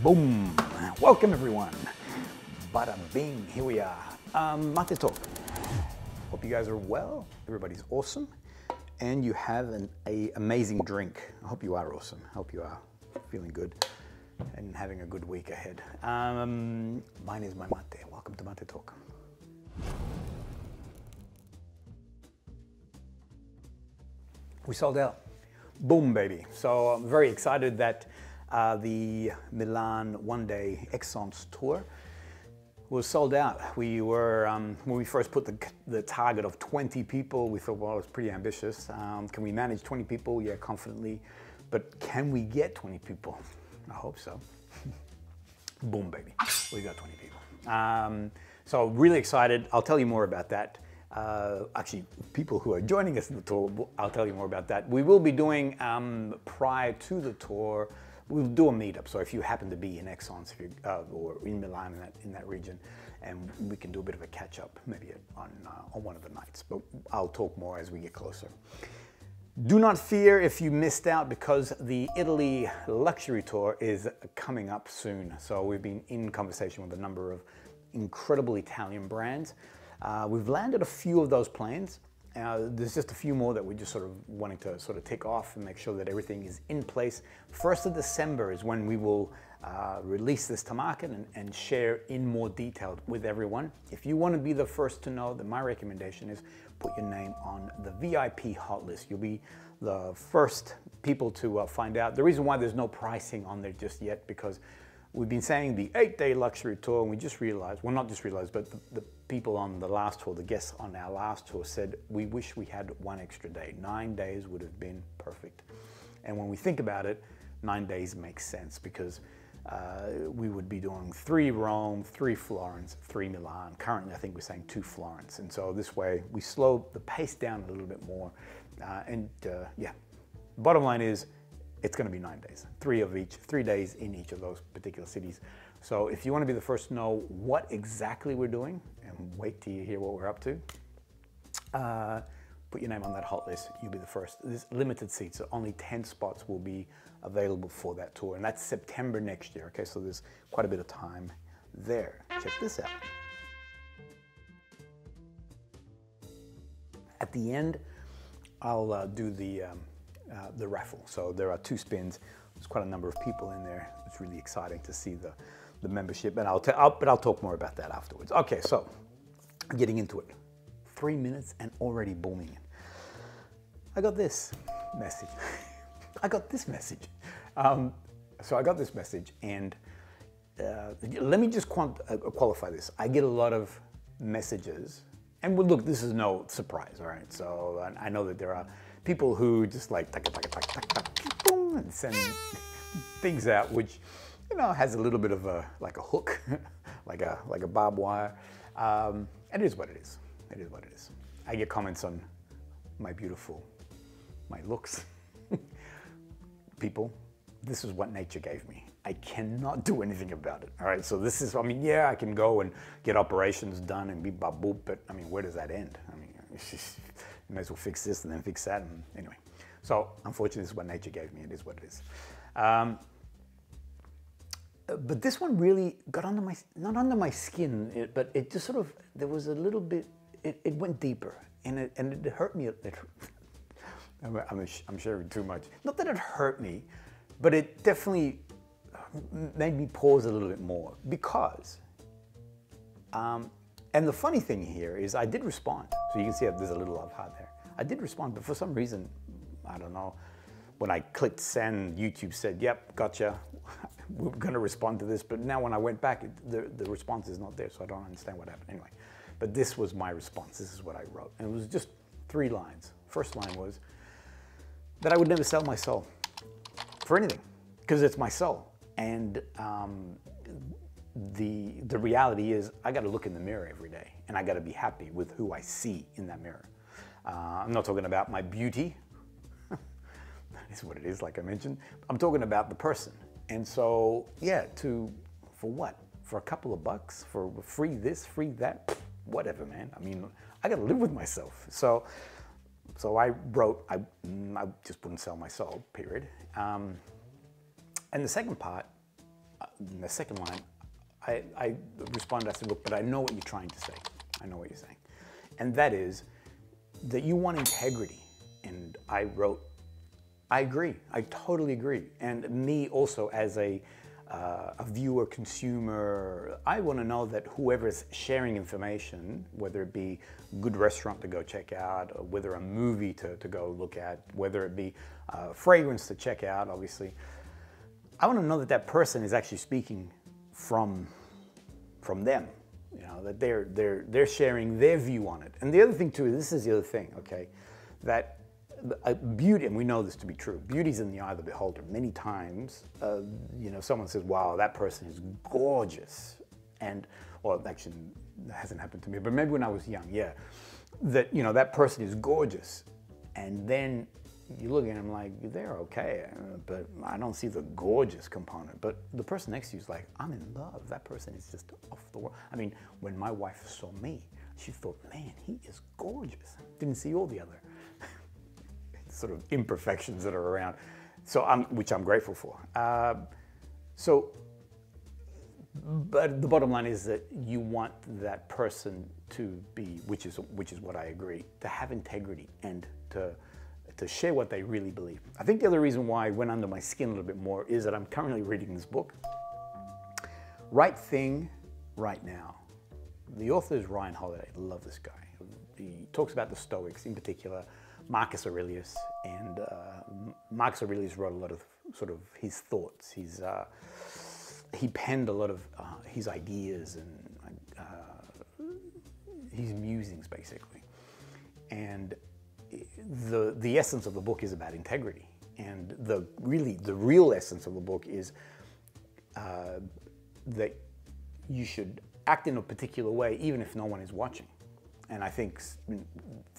Boom! Welcome everyone. Bada bing, here we are. Mate talk. Hope you guys are well. Everybody's awesome. And you have an amazing drink. I hope you are awesome. I hope you are feeling good and having a good week ahead. Mine is my mate. Welcome to Mate Talk. We sold out. Boom, baby. So I'm very excited that the Milan one-day ENCENS tour was sold out. We were, when we first put the target of 20 people, we thought, well, it was pretty ambitious. Can we manage 20 people? Yeah, confidently. But can we get 20 people? I hope so. Boom, baby. We got 20 people. So really excited. I'll tell you more about that. Actually, people who are joining us in the tour, I'll tell you more about that. We will be doing, prior to the tour, we'll do a meetup. So if you happen to be in ENCENS or in Milan in that region, and we can do a bit of a catch up maybe on one of the nights. But I'll talk more as we get closer. Do not fear if you missed out, because the Italy luxury tour is coming up soon. So we've been in conversation with a number of incredible Italian brands. We've landed a few of those planes. There's just a few more that we're just sort of wanting to sort of tick off and make sure that everything is in place. 1st of December is when we will release this to market and share in more detail with everyone. If you want to be the first to know, then my recommendation is put your name on the VIP hot list. You'll be the first people to find out. The reason why there's no pricing on there just yet, because we've been saying the 8-day luxury tour, and we just realized, well, not just realized, but the people on the last tour, the guests on our last tour said, we wish we had one extra day. 9 days would have been perfect. And when we think about it, 9 days makes sense, because we would be doing 3 Rome, 3 Florence, 3 Milan. Currently, I think we're saying 2 Florence. And so this way, we slow the pace down a little bit more. Yeah, bottom line is, it's going to be 9 days, 3 days in each of those particular cities. So if you want to be the first to know what exactly we're doing, and wait till you hear what we're up to, put your name on that hot list. You'll be the first. There's limited seats, so only 10 spots will be available for that tour, and that's September next year. Okay, so there's quite a bit of time there. Check this out. At the end, I'll do the raffle. So there are 2 spins. There's quite a number of people in there. It's really exciting to see the membership, and I'll talk more about that afterwards. Okay, so getting into it. 3 minutes and already booming in. I got this message. I got this message. So I got this message, and let me just qualify this. I get a lot of messages, and well, look, this is no surprise, all right? So I know that there are people who just like boom, and send things out, which, you know, has a little bit of like a hook, like a barbed wire. It is what it is. It is what it is. I get comments on my looks. People, this is what nature gave me. I cannot do anything about it. All right, so this is, I mean, yeah, I can go and get operations done and be boop, but I mean, where does that end? I mean, it's just, you might as well fix this and then fix that. And anyway, so unfortunately, this is what nature gave me. It is what it is. But this one really got under my, not under my skin, but it just sort of, there was a little bit, it went deeper, and it hurt me. I'm sharing too much. Not that it hurt me, but it definitely made me pause a little bit more, because, and the funny thing here is I did respond. So you can see there's a little love heart there. I did respond, but for some reason, I don't know, when I clicked send, YouTube said, yep, gotcha, we're gonna respond to this. But now when I went back, the response is not there, so I don't understand what happened. Anyway, but this was my response. This is what I wrote. And it was just 3 lines. First line was that I would never sell my soul for anything, because it's my soul. And the reality is, I got to look in the mirror every day, and I got to be happy with who I see in that mirror. I'm not talking about my beauty. That is what it is, like I mentioned. I'm talking about the person. And so, yeah, for what? For a couple of bucks? For free this, free that? Whatever, man. I mean, I got to live with myself. So I wrote, I just wouldn't sell my soul, period. And the second part, in the second line, I responded, I said, look, but I know what you're trying to say. I know what you're saying. And that is that you want integrity. And I wrote, I agree, I totally agree. And me also as a viewer, consumer, I want to know that whoever's sharing information, whether it be a good restaurant to go check out, or whether a movie to go look at, whether it be fragrance to check out, obviously, I want to know that that person is actually speaking from them, you know, that they're sharing their view on it. And the other thing too, this is the other thing, okay, that beauty, and we know this to be true, beauty's in the eye of the beholder. Many times, you know, someone says, wow, that person is gorgeous. And, well, actually, that hasn't happened to me, but maybe when I was young, yeah, that, you know, that person is gorgeous. And then you look at them like, they're okay, but I don't see the gorgeous component. But the person next to you is like, I'm in love. That person is just off the wall. I mean, when my wife saw me, she thought, man, he is gorgeous. Didn't see all the other sort of imperfections that are around, so which I'm grateful for. But the bottom line is that you want that person to be, which is what I agree, to have integrity and to share what they really believe. I think the other reason why I went under my skin a little bit more is that I'm currently reading this book, Right Thing, Right Now. The author is Ryan Holiday. I love this guy. He talks about the Stoics, in particular, Marcus Aurelius, and Marcus Aurelius wrote a lot of sort of his thoughts. He penned a lot of his ideas and his musings, basically. And the essence of the book is about integrity. And the real essence of the book is that you should act in a particular way, even if no one is watching. And I think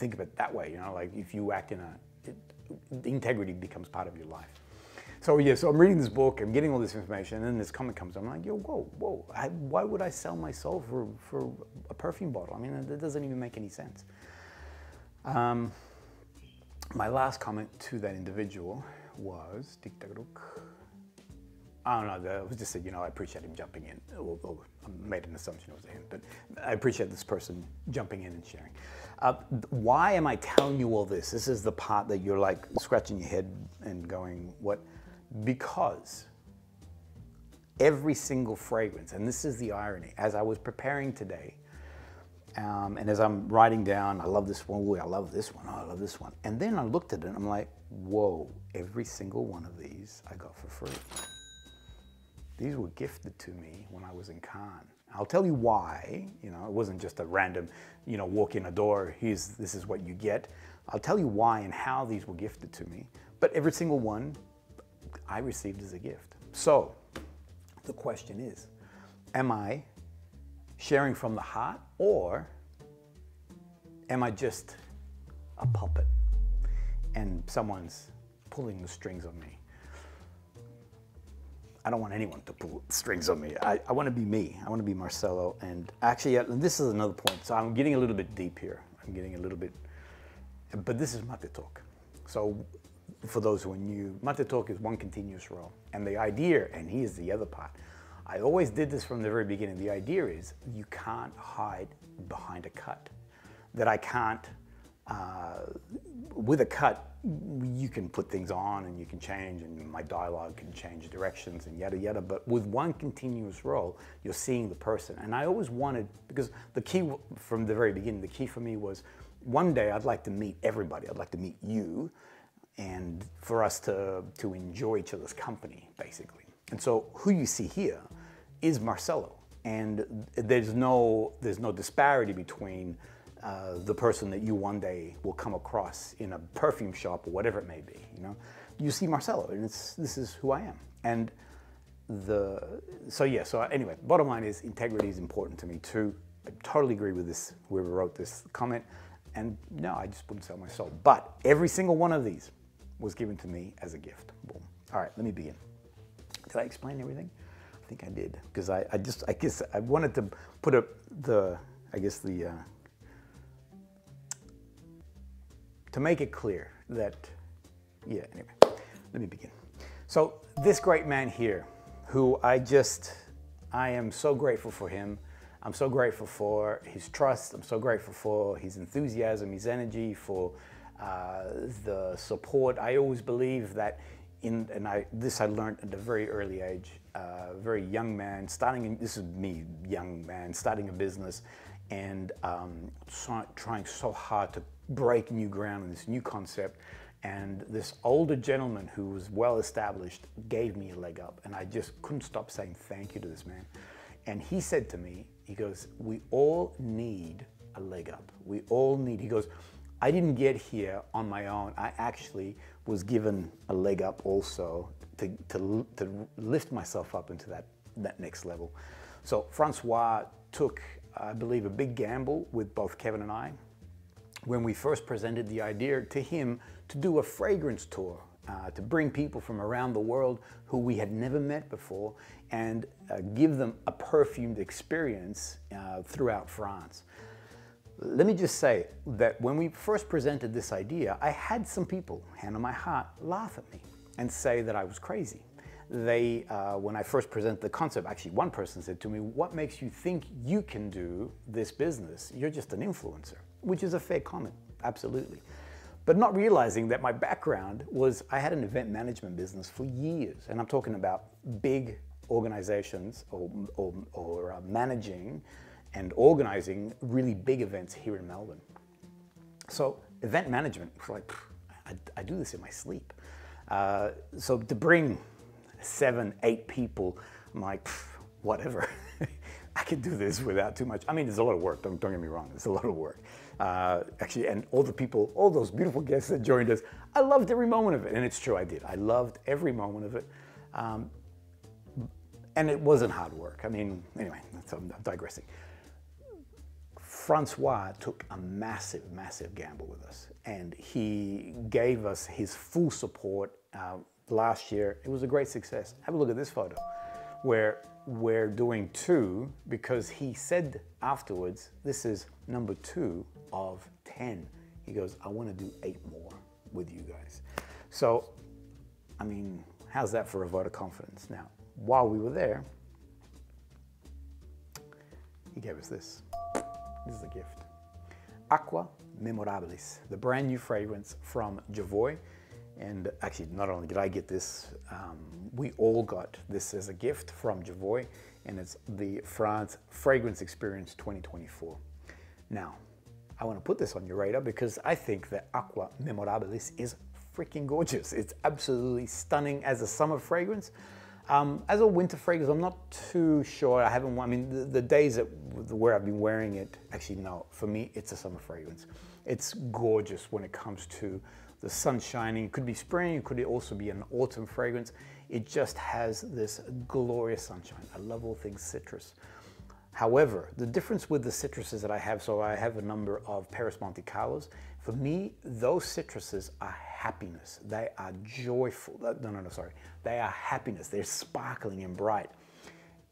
of it that way, you know, like if you act in integrity becomes part of your life. So yeah, so I'm reading this book, I'm getting all this information, and then this comment comes, I'm like, yo, whoa, why would I sell my soul for a perfume bottle? I mean, that doesn't even make any sense. My last comment to that individual was, I don't know, it was just said, you know, I appreciate him jumping in. Well, I made an assumption it was him, but I appreciate this person jumping in and sharing. Why am I telling you all this? This is the part that you're like scratching your head and going, what? Because every single fragrance, and this is the irony, as I was preparing today, and as I'm writing down, I love this one, ooh, I love this one, oh, I love this one. And then I looked at it and I'm like, whoa, every single one of these I got for free. These were gifted to me when I was in Cannes. I'll tell you why. You know, it wasn't just a random, you know, walk in a door, this is what you get. I'll tell you why and how these were gifted to me. But every single one I received as a gift. So the question is, am I sharing from the heart, or am I just a puppet and someone's pulling the strings on me? I don't want anyone to pull strings on me. I want to be me. I want to be Marcelo. And actually, this is another point. So I'm getting a little bit deep here. I'm getting a little bit, but this is mate talk. So for those who are new, mate talk is one continuous row. And the idea, and here's the other part, I always did this from the very beginning. The idea is you can't hide behind a cut. That I can't, with a cut, you can put things on and you can change, and my dialogue can change directions and yada yada, but with one continuous roll, you're seeing the person. And I always wanted, because the key from the very beginning, the key for me was, one day I'd like to meet everybody. I'd like to meet you, and for us to enjoy each other's company, basically. And so who you see here is Marcelo, and there's no disparity between the person that you one day will come across in a perfume shop or whatever it may be. You know, you see Marcelo, and this is who I am. And so anyway, bottom line is integrity is important to me too. I totally agree with this, whoever wrote this comment. And no, I just wouldn't sell my soul. But every single one of these was given to me as a gift. Boom. All right, let me begin. Did I explain everything? I think I did, because I guess I wanted to put up to make it clear that, yeah, anyway, let me begin. So this great man here, who I am so grateful for him. I'm so grateful for his trust. I'm so grateful for his enthusiasm, his energy, for the support. I always believe that this I learned at a very early age, very young man, this is me, young man, starting a business and trying so hard to break new ground in this new concept. And this older gentleman who was well established gave me a leg up, and I just couldn't stop saying thank you to this man. And he said to me, he goes, we all need a leg up. We all need, he goes, I didn't get here on my own. I actually was given a leg up also to lift myself up into that next level. So Francois took, I believe, a big gamble with both Kevin and I when we first presented the idea to him to do a fragrance tour, to bring people from around the world who we had never met before and give them a perfumed experience throughout France. Let me just say that when we first presented this idea, I had some people, hand on my heart, laugh at me and say that I was crazy. When I first presented the concept, actually one person said to me, what makes you think you can do this business? You're just an influencer, which is a fair comment, absolutely. But not realizing that my background was, I had an event management business for years, and I'm talking about big organizations or managing and organizing really big events here in Melbourne. So event management, like, I do this in my sleep. So to bring 7, 8 people, I'm like, whatever. I can do this without too much. I mean, there's a lot of work, don't get me wrong, it's a lot of work. Actually, and all the people, all those beautiful guests that joined us, I loved every moment of it, and it's true, I did. I loved every moment of it. And it wasn't hard work. I mean, anyway, I'm digressing. Francois took a massive, massive gamble with us, and he gave us his full support last year. It was a great success. Have a look at this photo, where we're doing 2, because he said afterwards, this is number 2 of 10. He goes, I want to do 8 more with you guys. So, I mean, how's that for a vote of confidence? Now, while we were there, he gave us this. This is a gift. AQUA MEMORABALIS, the brand new fragrance from JOVOY. And actually, not only did I get this, we all got this as a gift from JOVOY, and it's the France Fragrance Experience 2024. Now, I want to put this on your radar because I think that AQUA MEMORABALIS is freaking gorgeous. It's absolutely stunning as a summer fragrance. As a winter fragrance, I'm not too sure. I haven't, I mean, the days where I've been wearing it, actually no, for me, it's a summer fragrance. It's gorgeous when it comes to the sun shining. It could be spring, it could also be an autumn fragrance. It just has this glorious sunshine. I love all things citrus. However, the difference with the citruses that I have, so I have a number of PERRIS Monte Carlos. For me, those citruses are happiness. They are joyful. Sorry. They are happiness. They're sparkling and bright.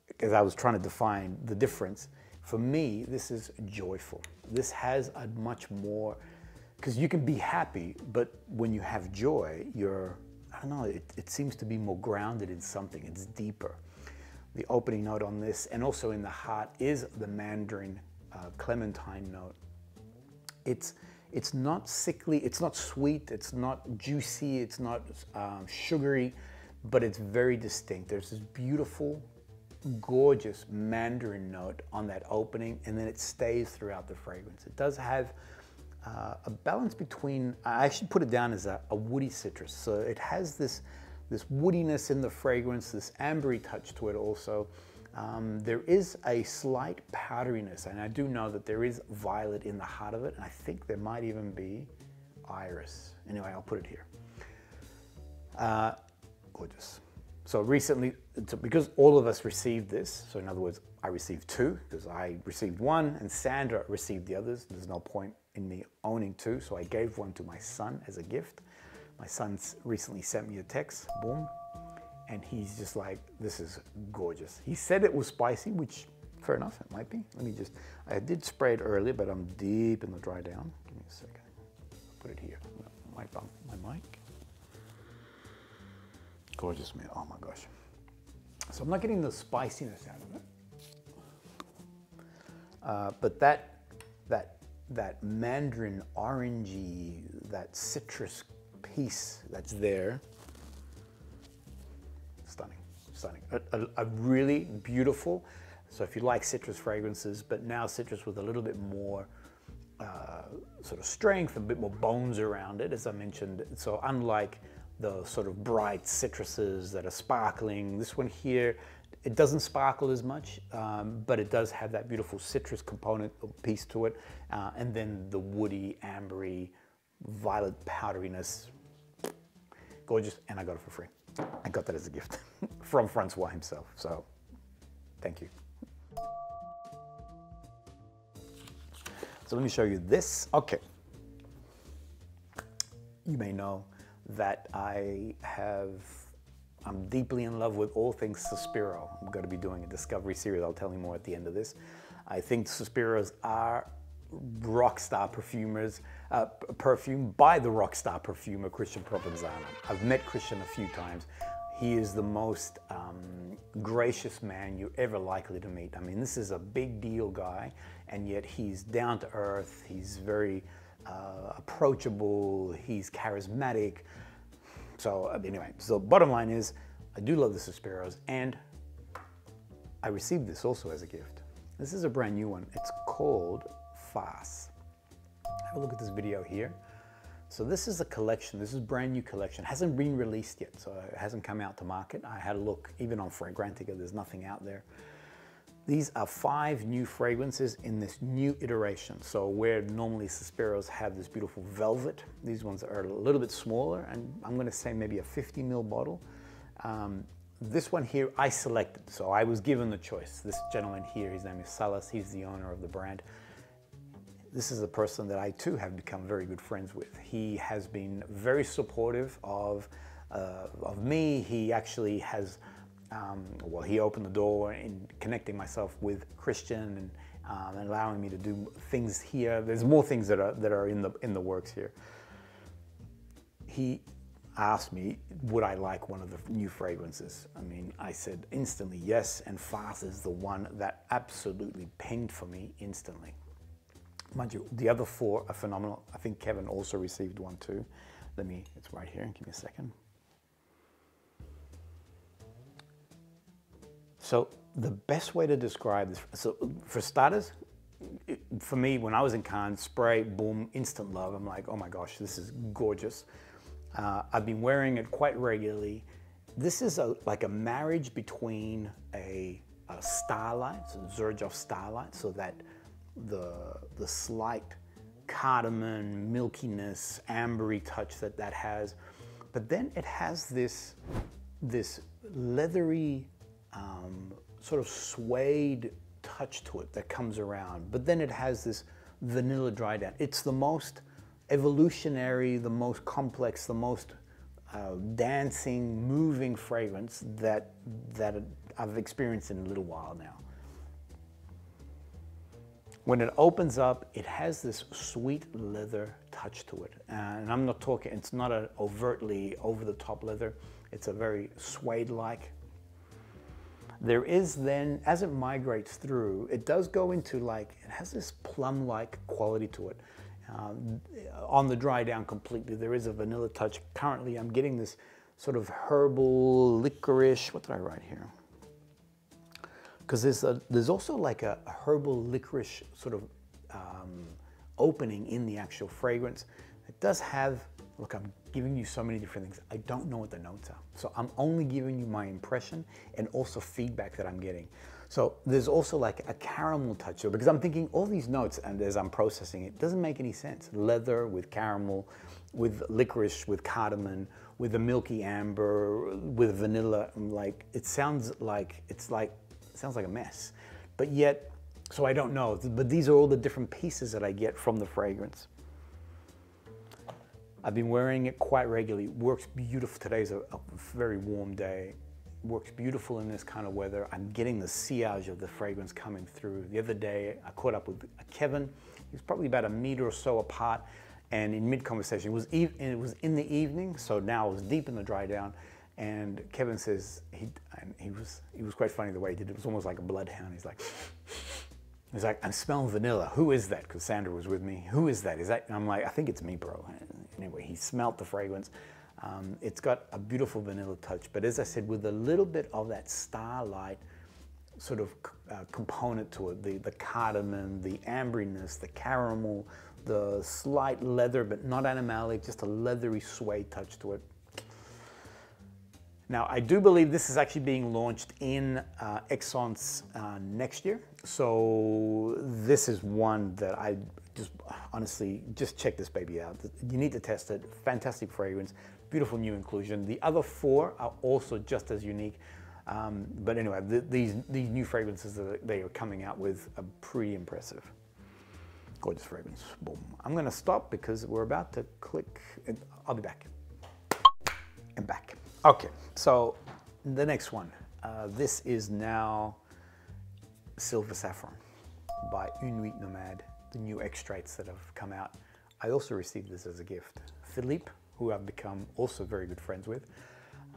Because I was trying to define the difference. For me, this is joyful. This has a much more, because you can be happy, but when you have joy, you're, I don't know, it seems to be more grounded in something. It's deeper. The opening note on this, and also in the heart, is the mandarin clementine note. It's not sickly, it's not sweet, it's not juicy, it's not sugary, but it's very distinct. There's this beautiful, gorgeous mandarin note on that opening, and then it stays throughout the fragrance. It does have a balance between, I actually put it down as a woody citrus. So it has this woodiness in the fragrance, this ambery touch to it also. There is a slight powderiness, and I do know that there is violet in the heart of it, and I think there might even be iris. Anyway, I'll put it here. Gorgeous. So recently, because all of us received this, so in other words, I received 2, because I received 1 and Sandra received the others. There's no point in me owning 2, so I gave 1 to my son as a gift. My son's recently sent me a text, boom, and he's just like, this is gorgeous. He said it was spicy, which, fair enough, it might be. Let me just, I did spray it earlier, but I'm deep in the dry down. Give me a second. I'll put it here. My mic. Gorgeous, man, oh my gosh. So So I'm not getting the spiciness out of it. But that mandarin orangey, that citrus piece that's there, stunning, stunning. A really beautiful, so if you like citrus fragrances, but now citrus with a little bit more sort of strength, a bit more bones around it, as I mentioned. So unlike the sort of bright citruses that are sparkling, this one here, it doesn't sparkle as much, but it does have that beautiful citrus component piece to it, and then the woody, ambery, violet powderiness. Gorgeous, and I got it for free. I got that as a gift from Francois himself, so thank you. So let me show you this. Okay. You may know that I'm deeply in love with all things Sospiro. I'm going to be doing a discovery series. I'll tell you more at the end of this. I think Sospiros are rock star perfumers, perfumed by the rock star perfumer, Christian Provenzano. I've met Christian a few times. He is the most gracious man you're ever likely to meet. I mean, this is a big deal guy, and yet he's down to earth. He's very approachable. He's charismatic. So anyway, so bottom line is, I do love the Sospiros, and I received this also as a gift. This is a brand new one. It's called FARSA. Have a look at this video here. So this is a collection. This is a brand new collection. It hasn't been released yet, so it hasn't come out to market. I had a look, even on Fragrantica, there's nothing out there. These are 5 new fragrances in this new iteration. So where normally Sospiros have this beautiful velvet, these ones are a little bit smaller, and I'm gonna say maybe a 50 ml bottle. This one here, I selected, so I was given the choice. This gentleman here, his name is Salas, he's the owner of the brand. This is a person that I too have become very good friends with. He has been very supportive of me. He actually has, well, he opened the door in connecting myself with Christian and allowing me to do things here. There's more things that are in the works here. He asked me, would I like one of the new fragrances? I mean, I said instantly yes, and FARSA is the one that absolutely pinged for me instantly. Mind you, the other 4 are phenomenal. I think Kevin also received one too. It's right here, give me a second. So the best way to describe this, so for starters, for me, when I was in Cannes, spray, boom, instant love. I'm like, oh my gosh, this is gorgeous. I've been wearing it quite regularly. This is like a marriage between a Starlight, so Xerjoff Starlight, so that the slight cardamom, milkiness, ambery touch that has, but then it has this leathery, sort of suede touch to it that comes around, but then it has this vanilla dry down. It's the most evolutionary, the most complex, the most dancing, moving fragrance that I've experienced in a little while now. When it opens up, it has this sweet leather touch to it. And I'm not talking, it's not an overtly over-the-top leather. It's a very suede-like. There is then, as it migrates through, it does go into like, it has this plum-like quality to it. On the dry down completely, there is a vanilla touch. Currently, I'm getting this sort of herbal licorice. What did I write here? Because there's also like a herbal licorice sort of opening in the actual fragrance. It does have, look, I'm giving you so many different things. I don't know what the notes are. So I'm only giving you my impression and also feedback that I'm getting. So there's also like a caramel touch to it, because I'm thinking all these notes, and as I'm processing it, doesn't make any sense. Leather with caramel, with licorice, with cardamom, with a milky amber, with vanilla. I'm like, it sounds like a mess. But yet, so I don't know, but these are all the different pieces that I get from the fragrance. I've been wearing it quite regularly. Works beautiful. Today's a very warm day. Works beautiful in this kind of weather. I'm getting the sillage of the fragrance coming through. The other day, I caught up with Kevin. He was probably about a meter or so apart, and in mid-conversation, it was in the evening, so now it was deep in the dry down, And Kevin says, he was quite funny the way he did it. It was almost like a bloodhound. He's like, I'm smelling vanilla. Who is that? Because Sandra was with me. Who is that? Is that? And I'm like, I think it's me, bro. Anyway, he smelled the fragrance. It's got a beautiful vanilla touch, but as I said, with a little bit of that starlight sort of component to it, the cardamom, the amberiness, the caramel, the slight leather, but not animalic, just a leathery suede touch to it. Now, I do believe this is actually being launched in ENCENS next year. So this is one that I just, honestly, just check this baby out. You need to test it. Fantastic fragrance, beautiful new inclusion. The other 4 are also just as unique. But anyway, these new fragrances that they are coming out with are pretty impressive. Gorgeous fragrance. Boom. I'm going to stop because we're about to click. And I'll be back. And back. Okay, so the next one. This is now Silver Saffron by NUIT NOMADE, the new extracts that have come out. I also received this as a gift. Philippe, who I've become also very good friends with.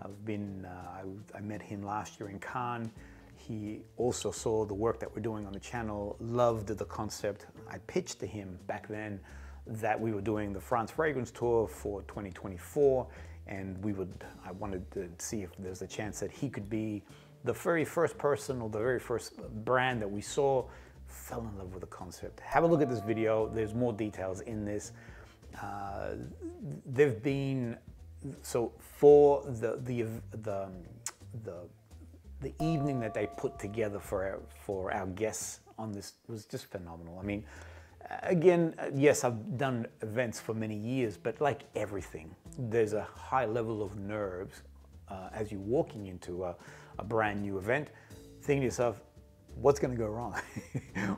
I met him last year in Cannes. He also saw the work that we're doing on the channel, loved the concept. I pitched to him back then that we were doing the France Fragrance Tour for 2024, and I wanted to see if there's a chance that he could be the very first person or the very first brand that we saw. Fell in love with the concept. Have a look at this video. There's more details in this. They've been, so for the evening that they put together for our guests on this was just phenomenal. I mean, again, yes, I've done events for many years, but like everything, there's a high level of nerves as you're walking into a brand new event, thinking to yourself, what's going to go wrong?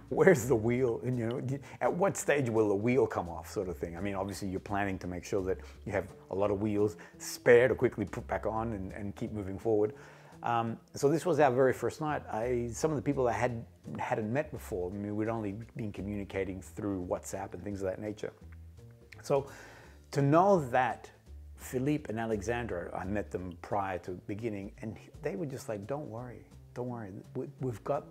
Where's the wheel? And, you know, at what stage will the wheel come off, sort of thing? I mean, obviously you're planning to make sure that you have a lot of wheels spare to quickly put back on and keep moving forward. So this was our very first night. Some of the people I hadn't met before. I mean, we'd only been communicating through WhatsApp and things of that nature. So to know that Philippe and Alexandra, I met them prior to beginning, and they were just like, don't worry. Don't worry, we've got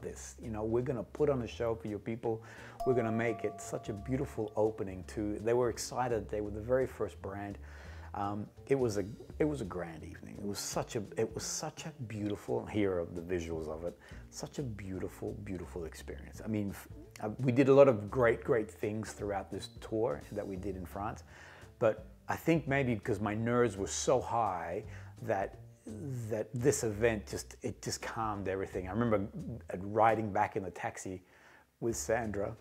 this. You know, we're gonna put on a show for your people. We're gonna make it such a beautiful opening too. They were excited. They were the very first brand. It was a grand evening. It was such a beautiful. Here are the visuals of it. Such a beautiful, beautiful experience. I mean, we did a lot of great things throughout this tour that we did in France, but I think maybe because my nerves were so high that this event just calmed everything. I remember riding back in the taxi with Sandra.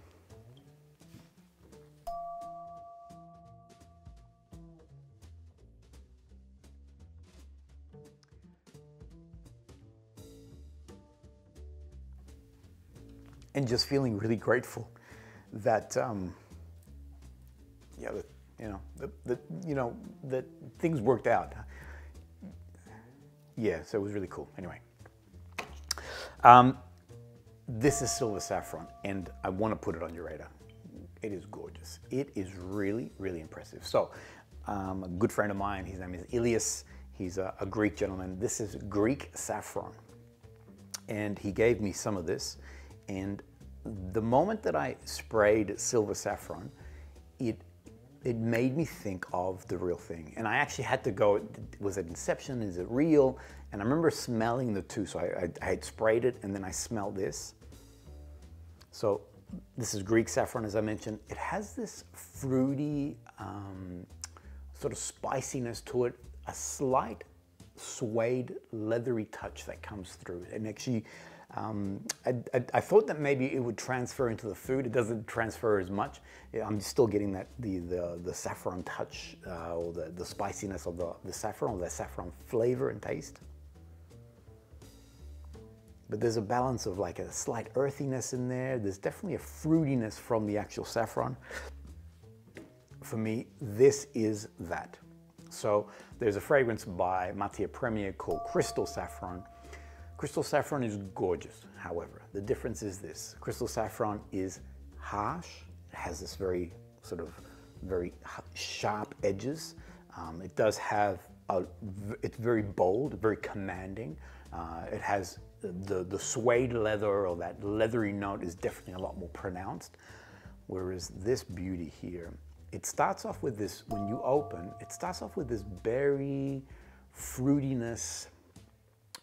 And just feeling really grateful that that things worked out. Yeah, so it was really cool. Anyway, this is Silver Saffron, and I want to put it on your radar. It is gorgeous. It is really, really impressive. So, a good friend of mine, his name is Ilias. He's a Greek gentleman. This is Greek saffron, and he gave me some of this. And the moment that I sprayed Silver Saffron, it made me think of the real thing. And I actually had to go, was it inception, is it real? And I remember smelling the two. So I had sprayed it and then I smelled this. So this is Greek saffron, as I mentioned. It has this fruity sort of spiciness to it, a slight suede, leathery touch that comes through. And actually, I thought that maybe it would transfer into the food. It doesn't transfer as much. I'm still getting that the saffron touch or the spiciness of the saffron, or the saffron flavor and taste. But there's a balance of like a slight earthiness in there. There's definitely a fruitiness from the actual saffron. For me, this is that. So there's a fragrance by Matière Première called Crystal Saffron. Crystal saffron is gorgeous. However, the difference is this. Crystal saffron is harsh. It has this very sharp edges. It does have it's very bold, very commanding. It has the suede leather, or that leathery note is definitely a lot more pronounced. Whereas this beauty here, it starts off with this, when you open, it starts off with this berry fruitiness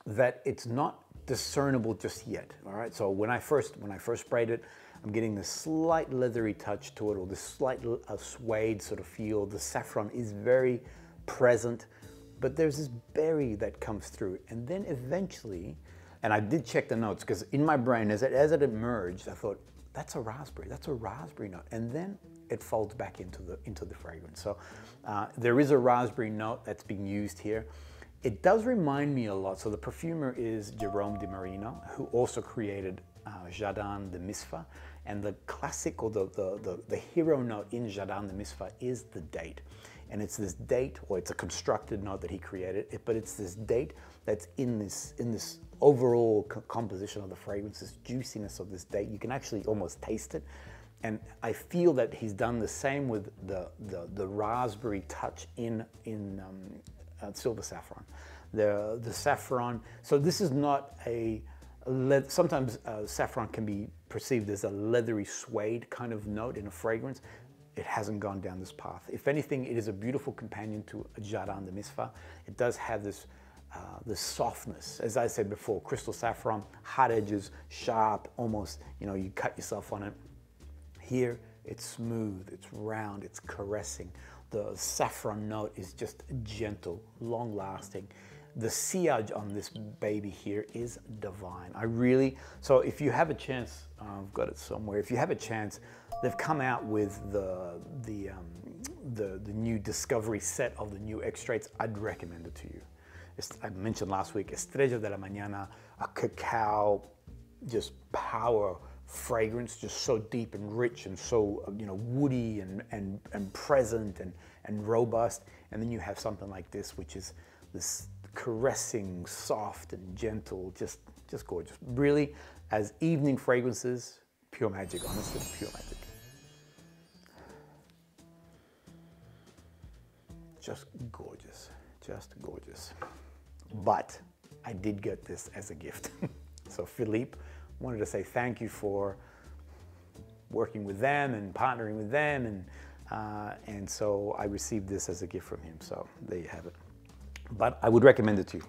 that it's not discernible just yet, all right? So when I first sprayed it, I'm getting this slight leathery touch to it, or this slight suede sort of feel. The saffron is very present, but there's this berry that comes through. And then eventually, and I did check the notes, because in my brain, as it emerged, I thought, that's a raspberry note. And then it folds back into the fragrance. So there is a raspberry note that's being used here. It does remind me a lot. So the perfumer is Jerome Di Marino, who also created Jardin de Misfa. And the classic, or the hero note in Jardin de Misfa is the date. And it's this date, or it's a constructed note that he created, but it's this date that's in this overall composition of the fragrance, this juiciness of this date. You can actually almost taste it. And I feel that he's done the same with the raspberry touch in silver saffron. The saffron, so this is not sometimes saffron can be perceived as a leathery suede kind of note in a fragrance. It hasn't gone down this path. If anything, it is a beautiful companion to Jardin de Misfa. It does have this softness. As I said before, crystal saffron, hard edges, sharp, almost, you cut yourself on it. Here, it's smooth, it's round, it's caressing. The saffron note is just gentle, long-lasting. The sillage on this baby here is divine. So if you have a chance, I've got it somewhere, if you have a chance, they've come out with the new Discovery set of the new extracts. I'd recommend it to you. I mentioned last week, Estrella de la Mañana, a cacao, just power fragrance, just so deep and rich and so woody and present and robust. And then you have something like this, which is this caressing, soft and gentle, just gorgeous. Really, as evening fragrances, pure magic, honestly, pure magic. Just gorgeous, just gorgeous. But I did get this as a gift. So Philippe wanted to say thank you for working with them and partnering with them, and so I received this as a gift from him. So there you have it. But I would recommend it to you.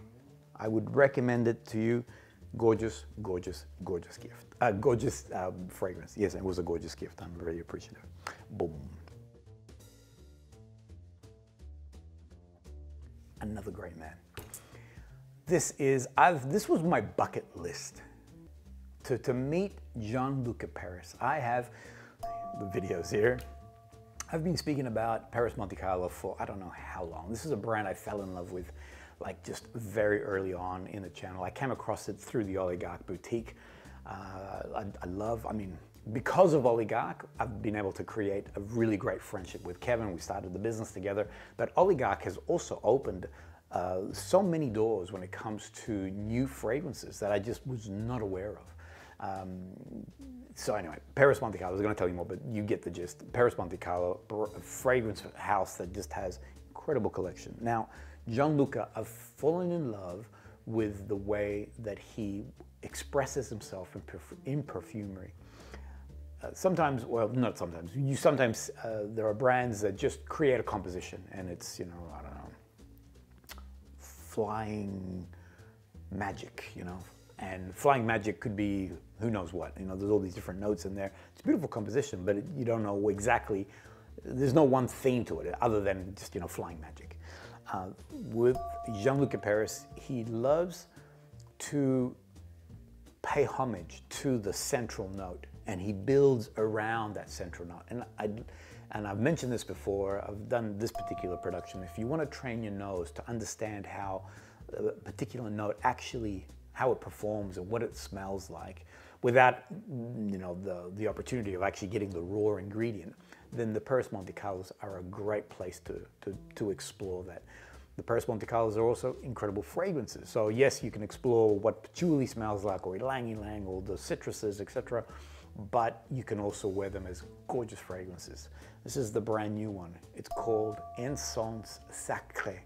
I would recommend it to you. Gorgeous, gorgeous, gorgeous gift. Gorgeous fragrance. Yes, it was a gorgeous gift. I'm very appreciative. Boom. Another great man. This was my bucket list. To meet Jean-Luc at Perris. I have the videos here. I've been speaking about Perris Monte Carlo for I don't know how long. This is a brand I fell in love with like just very early on in the channel. I came across it through the Oillataguerre boutique. Because of Oillataguerre, I've been able to create a really great friendship with Kevin. We started the business together, but Oillataguerre has also opened so many doors when it comes to new fragrances that I just was not aware of. So anyway, Perris Monte Carlo, I was going to tell you more, but you get the gist. Perris Monte Carlo, a fragrance house that just has incredible collection. Now, Gianluca, I've fallen in love with the way that he expresses himself in perfumery. Sometimes, well, not sometimes, there are brands that just create a composition and it's, I don't know, flying magic, and flying magic could be who knows what. There's all these different notes in there. It's a beautiful composition, but you don't know exactly, there's no one theme to it other than just, flying magic. With Jean-Luc at Perris, he loves to pay homage to the central note, and he builds around that central note. And I've mentioned this before, I've done this particular production. If you want to train your nose to understand how a particular note actually, how it performs and what it smells like, without the opportunity of actually getting the raw ingredient, then the Perris Monte Carlos are a great place to explore that. The Perris Monte Carlos are also incredible fragrances. So yes, you can explore what patchouli smells like, or ylang-ylang, or the citruses, etc. But you can also wear them as gorgeous fragrances. This is the brand new one. It's called ENCENS SACRE.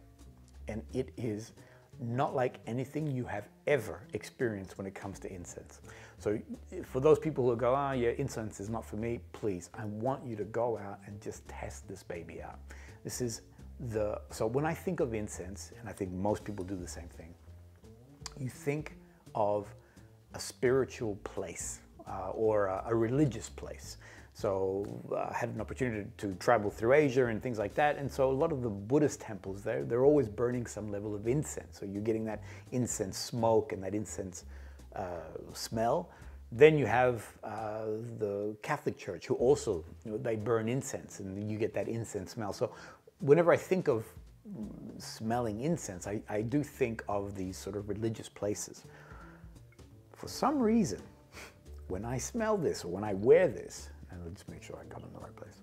and it is not like anything you have ever experienced when it comes to incense. So for those people who go, yeah, incense is not for me, please, I want you to go out and just test this baby out. This is so when I think of incense, and I think most people do the same thing, you think of a spiritual place or a religious place. So I had an opportunity to travel through Asia and things like that. And so a lot of the Buddhist temples there, they're always burning some level of incense. So you're getting that incense smoke and that incense smell. Then you have the Catholic Church, who also, they burn incense and you get that incense smell. So whenever I think of smelling incense, I do think of these sort of religious places. For some reason, when I smell this or when I wear this, and let's make sure I got it in the right place.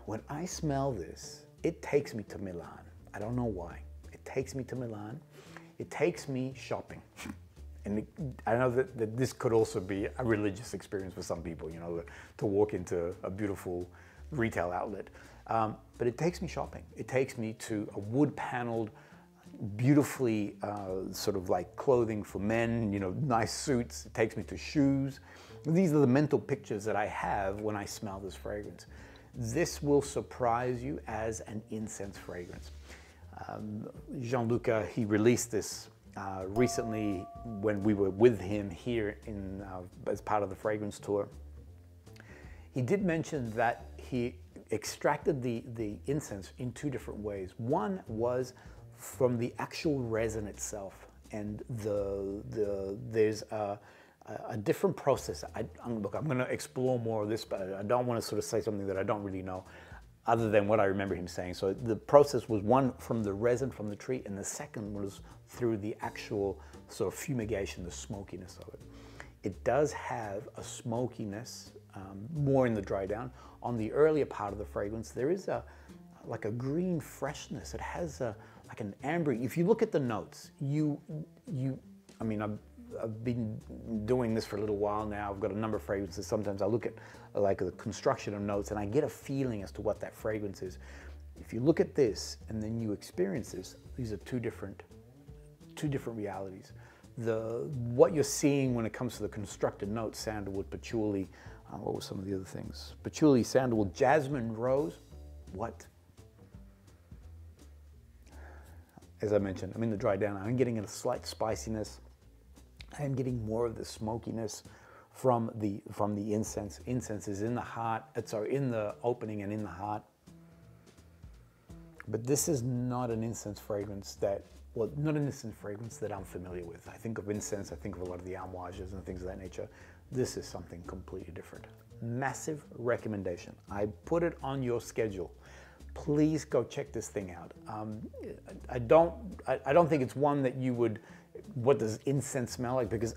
When I smell this, it takes me to Milan. I don't know why. It takes me to Milan. It takes me shopping. And I know that this could also be a religious experience for some people, to walk into a beautiful retail outlet. But it takes me shopping. It takes me to a wood-paneled, beautifully sort of like clothing for men, nice suits. It takes me to shoes. These are the mental pictures that I have when I smell this fragrance. This will surprise you as an incense fragrance. Gianluca, he released this recently when we were with him here as part of the fragrance tour. He did mention that he extracted the incense in two different ways. One was from the actual resin itself, and there's a different process. Look, I'm going to explore more of this, but I don't want to sort of say something that I don't really know, other than what I remember him saying. So the process was one from the resin from the tree, and the second was through the actual sort of fumigation, the smokiness of it. It does have a smokiness, more in the dry down. On the earlier part of the fragrance, there is like a green freshness. It has like an amber. If you look at the notes, I mean, I've been doing this for a little while now. I've got a number of fragrances. Sometimes I look at like the construction of notes and I get a feeling as to what that fragrance is. If you look at this and then you experience this, these are two different realities. What you're seeing when it comes to the constructed notes, sandalwood, patchouli, what were some of the other things? Patchouli, sandalwood, jasmine, rose. What? As I mentioned, I'm in the dry down. I'm getting a slight spiciness. I am getting more of the smokiness from the incense. Incense is in the heart, sorry, in the opening and in the heart. But this is not an incense fragrance not an incense fragrance that I'm familiar with. I think of incense, I think of a lot of the almohages and things of that nature. This is something completely different. Massive recommendation. I put it on your schedule. Please go check this thing out. I don't think it's one that you would, what does incense smell like? Because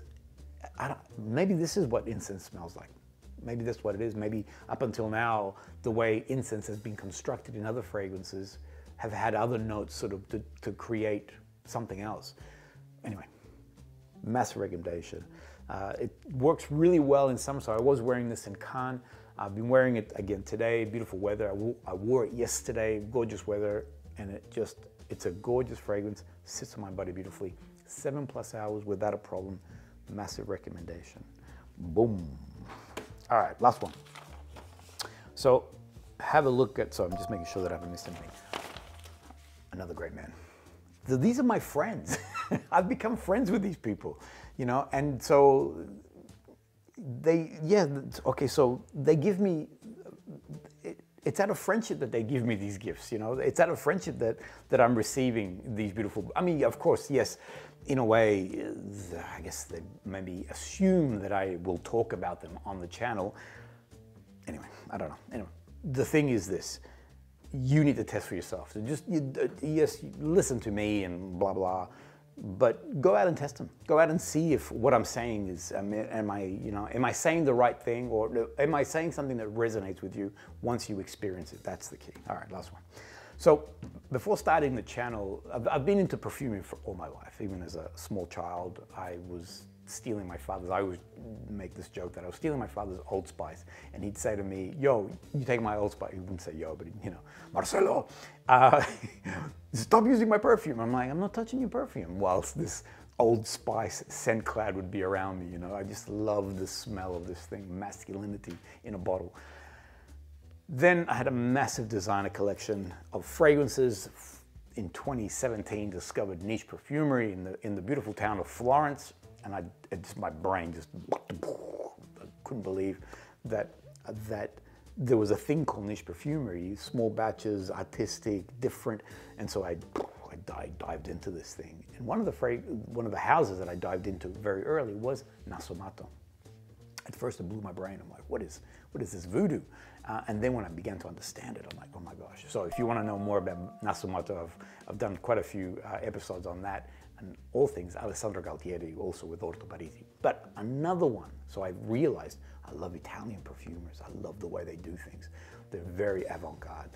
maybe this is what incense smells like. Maybe that's what it is. Maybe up until now, the way incense has been constructed in other fragrances have had other notes sort of to create something else. Anyway, massive recommendation. It works really well in summer. So I was wearing this in Cannes. I've been wearing it again today. Beautiful weather. I wore it yesterday. Gorgeous weather, and it's a gorgeous fragrance. Sits on my body beautifully. 7+ hours without a problem. Massive recommendation. Boom. All right, last one. So have a look at. So I'm just making sure that I haven't missed anything. Another great man. These are my friends. I've become friends with these people, and so so they give me, it's out of friendship that they give me these gifts, It's out of friendship that I'm receiving these beautiful, I mean, of course, yes, in a way, I guess they maybe assume that I will talk about them on the channel. Anyway, I don't know. Anyway, the thing is this. You need to test for yourself. So yes, listen to me and blah, blah, but go out and test them. Go out and see if what I'm saying is, am I saying the right thing, or am I saying something that resonates with you once you experience it? That's the key. All right, last one. So before starting the channel, I've been into perfuming for all my life. Even as a small child, I was stealing my father's, I always make this joke that I was stealing my father's Old Spice, and he'd say to me, yo, you take my Old Spice. He wouldn't say yo, but you know, Marcelo, stop using my perfume. I'm like, I'm not touching your perfume, whilst this Old Spice scent cloud would be around me, you know. I just love the smell of this thing, masculinity in a bottle. Then I had a massive designer collection of fragrances. In 2017, discovered niche perfumery in the beautiful town of Florence, and my brain just, I couldn't believe that there was a thing called niche perfumery, small batches, artistic, different, and so I dived into this thing. And one of the houses that I dived into very early was Nasomato. At first, it blew my brain. I'm like, what is this voodoo? And then when I began to understand it, I'm like, oh my gosh. So if you want to know more about Nasomato, I've done quite a few episodes on that, and all things Alessandro Galtieri, also with Orto Parisi. But another one, so I realized I love Italian perfumers. I love the way they do things. They're very avant-garde.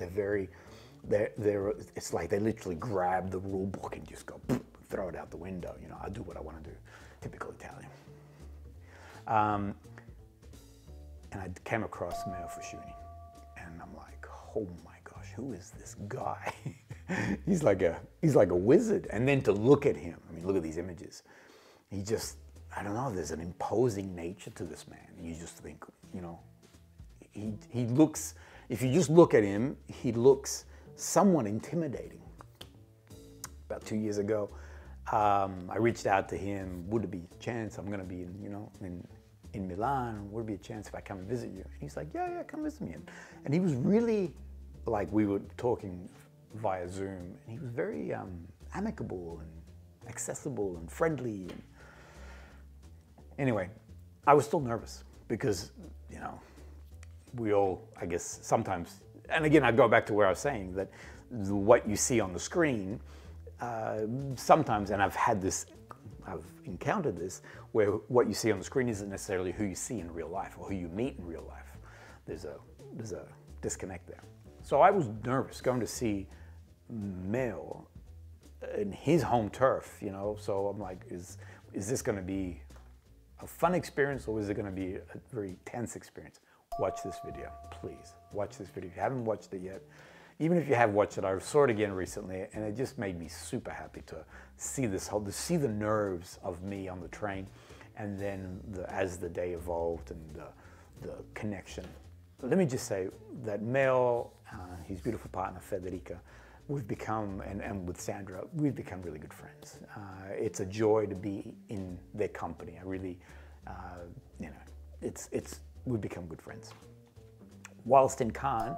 It's like they literally grab the rule book and just go, throw it out the window. You know, I do what I want to do. Typical Italian. And I came across MEO FUSCIUNI, and I'm like, oh my gosh, who is this guy? he's like a wizard. And then to look at him, I mean, look at these images. He just, I don't know, there's an imposing nature to this man. You just think, you know, he looks, if you just look at him, he looks somewhat intimidating. About 2 years ago, I reached out to him, would it be a chance I'm gonna be in Milan, would it be a chance if I come and visit you? And he's like, yeah, come visit me. And he was really, like, we were talking via Zoom, and he was very amicable and accessible and friendly. And anyway, I was still nervous because, you know, we all, I guess, sometimes, and again, I go back to where I was saying that what you see on the screen, sometimes, and I've encountered this, where what you see on the screen isn't necessarily who you see in real life or who you meet in real life. There's a disconnect there. So I was nervous going to see MEO in his home turf, you know, so I'm like, is this going to be a fun experience, or is it going to be a very tense experience? Watch this video, please. Watch this video. If you haven't watched it yet, even if you have watched it, I saw it again recently, and it just made me super happy to see see the nerves of me on the train, and then as the day evolved and the connection. Let me just say that MEO, his beautiful partner Federica, we've become, and with Sandra, we've become really good friends. It's a joy to be in their company. I really, you know, we've become good friends. Whilst in Cannes,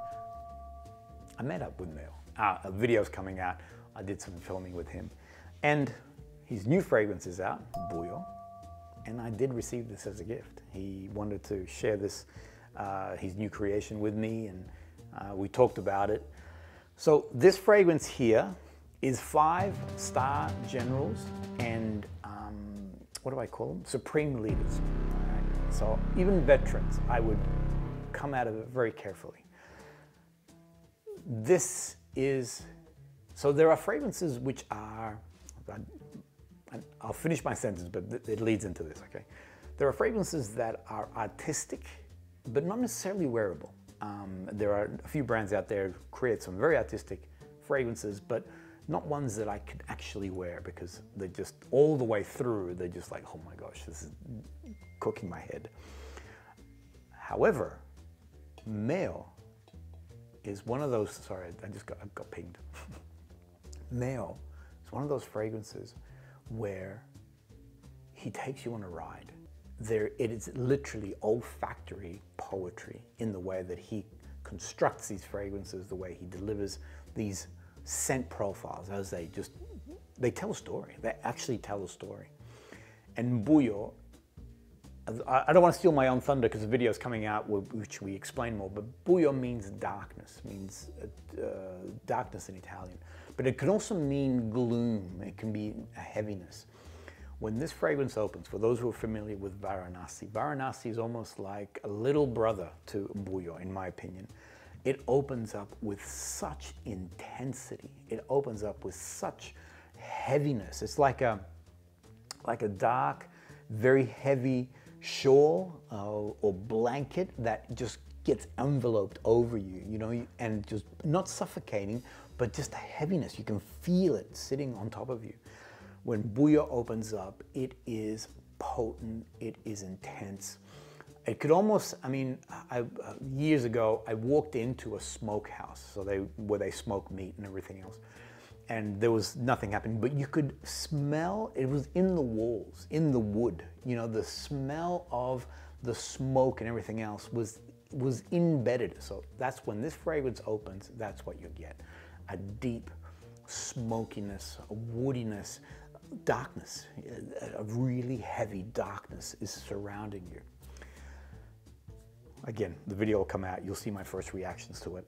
I met up with MEO. A video's coming out. I did some filming with him. And his new fragrance is out, BUIO. And I did receive this as a gift. He wanted to share this, his new creation with me, and we talked about it. So this fragrance here is 5-star generals and, what do I call them? Supreme leaders. All right? So even veterans, I would come out of it very carefully. This is, so there are fragrances which are, I'll finish my sentence, but it leads into this, okay? There are fragrances that are artistic, but not necessarily wearable. There are a few brands out there who create some very artistic fragrances, but not ones that I could actually wear, because they're just all the way through, they're just like, oh my gosh, this is cooking my head. However, MEO is one of those, sorry, I got pinged. MEO is one of those fragrances where he takes you on a ride. It is literally olfactory poetry in the way that he constructs these fragrances, the way he delivers these scent profiles, as they tell a story. They actually tell a story. And BUIO, I don't want to steal my own thunder because the video is coming out, which we explain more, but BUIO means darkness, means darkness in Italian. But it can also mean gloom, it can be a heaviness. When this fragrance opens, for those who are familiar with Varanasi, Varanasi is almost like a little brother to BUIO, in my opinion. It opens up with such intensity. It opens up with such heaviness. It's like a dark, very heavy shawl or blanket that just gets enveloped over you, you know, and just not suffocating, but just a heaviness. You can feel it sitting on top of you. When BUIO opens up, it is potent, it is intense. It could almost, I mean, years ago, I walked into a smokehouse, so where they smoke meat and everything else, and there was nothing happening, but you could smell, it was in the walls, in the wood, you know, the smell of the smoke and everything else was embedded. So that's when this fragrance opens, that's what you get. A deep smokiness, a woodiness, darkness, a really heavy darkness is surrounding you. Again, the video will come out, you'll see my first reactions to it.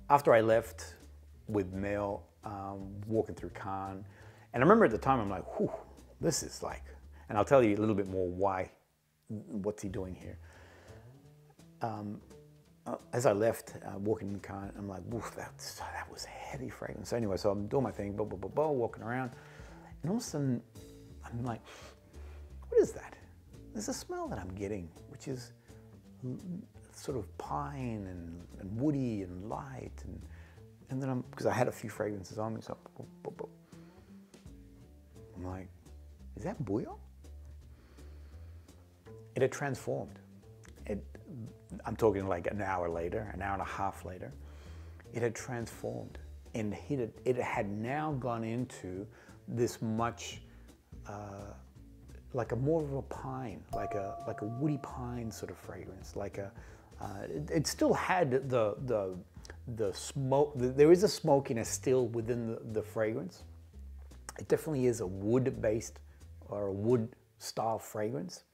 After I left with MEO, walking through Cannes, and I remember at the time, I'm like, whew, this is like, and I'll tell you a little bit more why, what's he doing here. As I left, walking in Cannes, I'm like, woof, that was heavy fragrance. So anyway, so I'm doing my thing, walking around, and all of a sudden, I'm like, what is that? There's a smell that I'm getting, which is sort of pine and woody and light, and then because I had a few fragrances on me, so I'm like, is that BUIO? It had transformed. I'm talking like an hour later, an hour and a half later. It had transformed, and it had now gone into this much, like a more of a pine, like a woody pine sort of fragrance. Like it still had the smoke. There is a smokiness still within the fragrance. It definitely is a wood-based or a wood-style fragrance,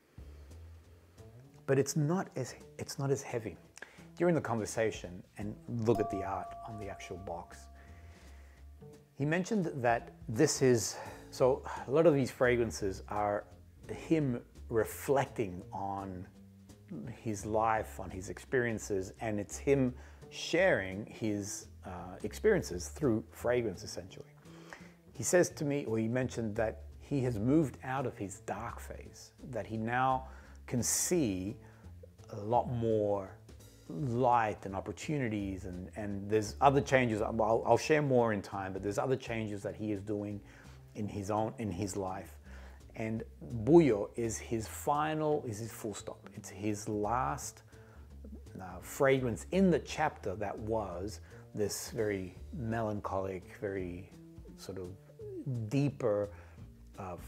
but it's not as heavy. During the conversation, and look at the art on the actual box, he mentioned that this is, so a lot of these fragrances are him reflecting on his life, on his experiences, and it's him sharing his experiences through fragrance, essentially. He says to me, or he mentioned that he has moved out of his dark phase, that he now can see a lot more light and opportunities, and there's other changes. I'll share more in time, but there's other changes that he is doing in his life. And BUIO is his full stop. It's his last fragrance in the chapter that was this very melancholic, very sort of deeper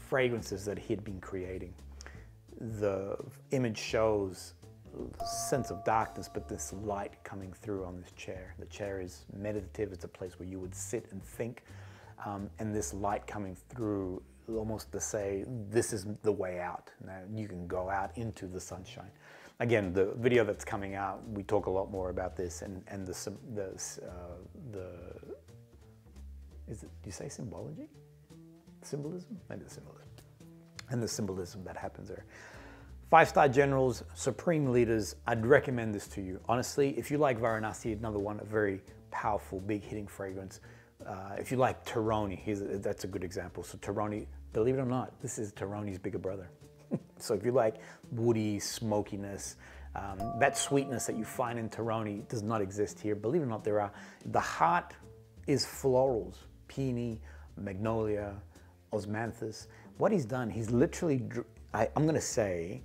fragrances that he had been creating. The image shows a sense of darkness, but this light coming through on this chair. The chair is meditative. It's a place where you would sit and think, and this light coming through, almost to say, this is the way out. Now you can go out into the sunshine. Again, the video that's coming out, we talk a lot more about this, and do you say symbology? Symbolism? Maybe the symbolism. And the symbolism that happens there. 5-star generals, supreme leaders, I'd recommend this to you. Honestly, if you like Varanasi, another one, a very powerful, big hitting fragrance. If you like Teroni, that's a good example. So Teroni, believe it or not, this is Teroni's bigger brother. So if you like woody smokiness, that sweetness that you find in Teroni does not exist here. Believe it or not, the heart is florals, peony, magnolia, osmanthus. What he's done, he's literally, I'm gonna say,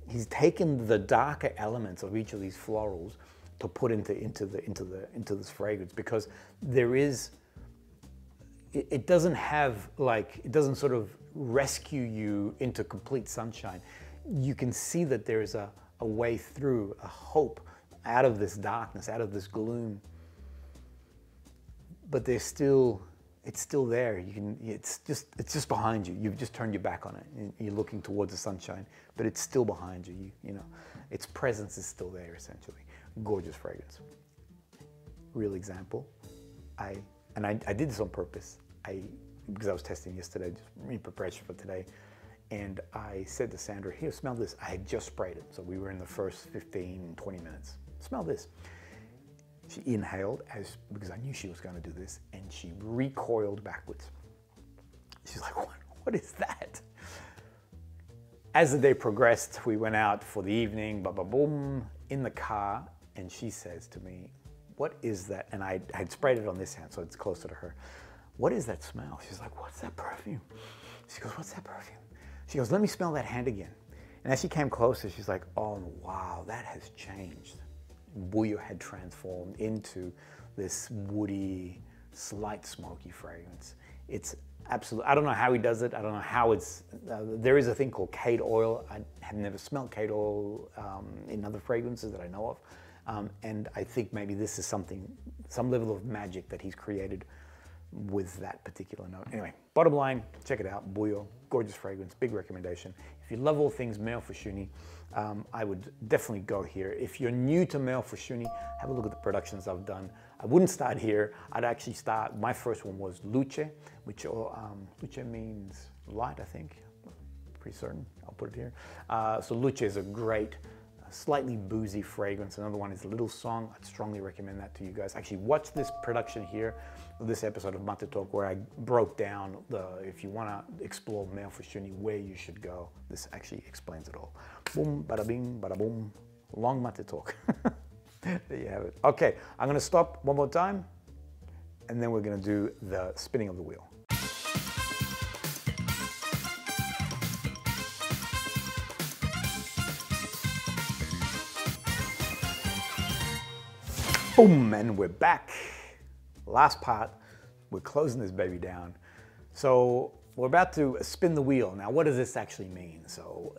he's taken the darker elements of each of these florals to put into this fragrance, because there is, it doesn't have like, it doesn't sort of rescue you into complete sunshine. You can see that there's a way through, a hope out of this darkness, out of this gloom. But there's still, it's still there. It's just behind you. You've just turned your back on it. And you're looking towards the sunshine, but it's still behind you. You know, its presence is still there, essentially. Gorgeous fragrance. Real example. I did this on purpose. Because I was testing yesterday, just in preparation for today. And I said to Sandra, here, smell this. I had just sprayed it. So we were in the first 15, 20 minutes. Smell this. She inhaled, because I knew she was going to do this, and she recoiled backwards. She's like, what is that? as the day progressed, we went out for the evening, boom, in the car, and she says to me, what is that? And I had sprayed it on this hand, so it's closer to her. What is that smell? She's like, what's that perfume? She goes, what's that perfume? She goes, let me smell that hand again. And as she came closer, she's like, oh, wow, that has changed. BUIO had transformed into this woody, slight smoky fragrance. It's absolutely, I don't know how he does it. I don't know how it's, there is a thing called cade oil. I have never smelled cade oil in other fragrances that I know of. And I think maybe this is something, some level of magic that he's created with that particular note. Anyway, bottom line, check it out, BUIO, gorgeous fragrance, big recommendation. If you love all things MEO FUSCIUNI, I would definitely go here. If you're new to MEO FUSCIUNI, have a look at the productions I've done. I wouldn't start here. I'd actually start, my first one was Luce, which Luce means light, I think. Pretty certain, I'll put it here. So Luce is a great, slightly boozy fragrance. Another one is Little Song. I'd strongly recommend that to you guys. Actually, watch this production here, this episode of MONTE Talk, where I broke down if you want to explore MEO FUSCIUNI, where you should go. This actually explains it all. Boom, bada bing, bada boom. Long MONTE Talk. There you have it. Okay, I'm going to stop one more time, and then we're going to do the spinning of the wheel. Boom, and we're back. Last part, we're closing this baby down. So we're about to spin the wheel. Now, what does this actually mean? So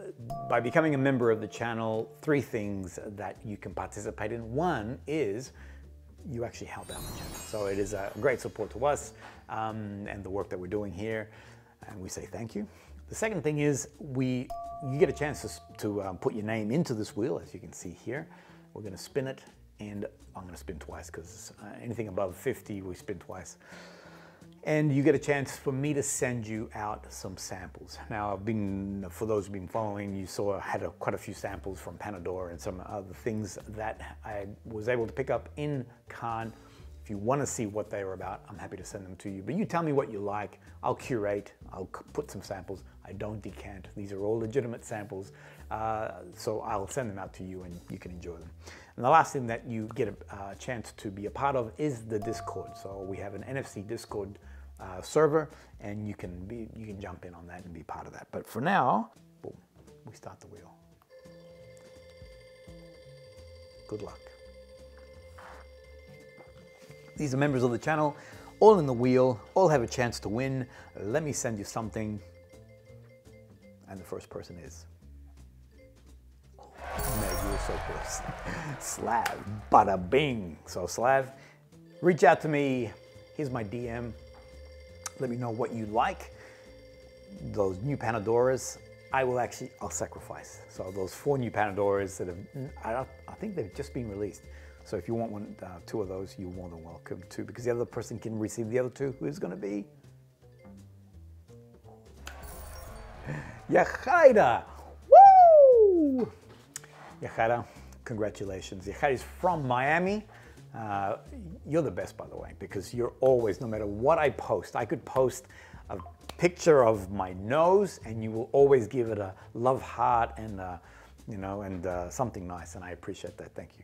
by becoming a member of the channel, 3 things that you can participate in. One is you actually help out the channel. So it is a great support to us and the work that we're doing here. And we say thank you. The second thing is you get a chance to put your name into this wheel, as you can see here. We're gonna spin it, and I'm gonna spin twice because anything above 50, we spin twice. And you get a chance for me to send you out some samples. Now, for those who've been following, you saw I had quite a few samples from Panador and some other things that I was able to pick up in Cannes. If you want to see what they were about, I'm happy to send them to you. But you tell me what you like. I'll curate. I'll put some samples. I don't decant. These are all legitimate samples. So I'll send them out to you and you can enjoy them. And the last thing that you get a chance to be a part of is the Discord. So we have an NFC Discord server, and you can jump in on that and be part of that. But for now, boom, we start the wheel. Good luck. These are members of the channel, all in the wheel, all have a chance to win. Let me send you something. And the first person is, man, you were so close. Slav, bada bing. So Slav, reach out to me. Here's my DM. Let me know what you like. Those new Panadoras, I'll sacrifice. So those 4 new Panadoras that have, I think they've just been released. So if you want 2 of those, you're more than welcome to, because the other person can receive the other 2. Who's going to be? Yajaira! Woo! Yajaira, congratulations. Yajaira is from Miami. You're the best, by the way, because you're always, no matter what I post, I could post a picture of my nose and you will always give it a love heart and something nice, and I appreciate that. Thank you.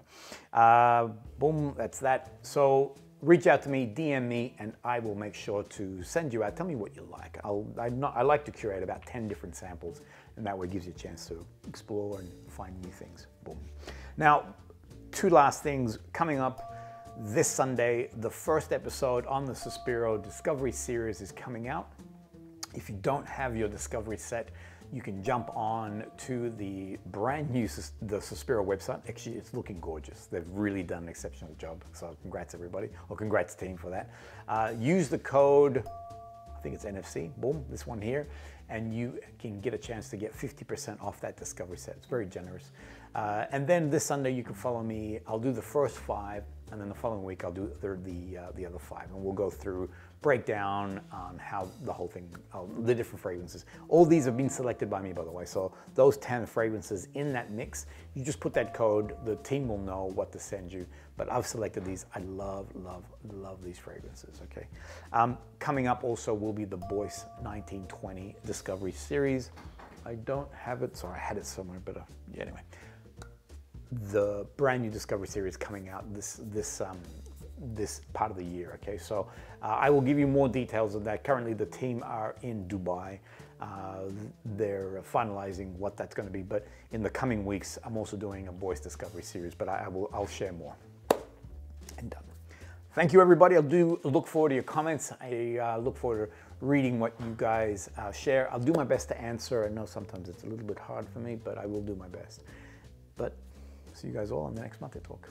Boom, that's that. So reach out to me, DM me, and I will make sure to send you out. Tell me what you like. I like to curate about 10 different samples, and that way it gives you a chance to explore and find new things. Boom. Now, 2 last things coming up. This Sunday, the first episode on the Sospiro Discovery series is coming out. If you don't have your Discovery set, you can jump on to the brand new the Sospiro website. Actually, it's looking gorgeous. They've really done an exceptional job. So congrats everybody, or congrats team for that. Use the code, I think it's NFC, boom, this one here, and you can get a chance to get 50% off that Discovery set. It's very generous. And then this Sunday you can follow me. I'll do the first 5, and then the following week I'll do the other 5, and we'll go through, break down on how the whole thing, the different fragrances. All these have been selected by me, by the way, so those 10 fragrances in that mix, you just put that code, the team will know what to send you, but I've selected these. I love, love, love these fragrances, okay? Coming up also will be the BOIS 1920 Discovery Series. I don't have it, so I had it somewhere, but yeah, anyway. The brand new Discovery series coming out this part of the year, okay? So I will give you more details of that. Currently the team are in Dubai. They're finalizing what that's going to be, but in the coming weeks I'm also doing a BOIS Discovery series, but I'll share more. And done. Thank you, everybody. I do look forward to your comments. I look forward to reading what you guys share. I'll do my best to answer. I know sometimes it's a little bit hard for me, but I will do my best. But see you guys all on the next Monte Talk.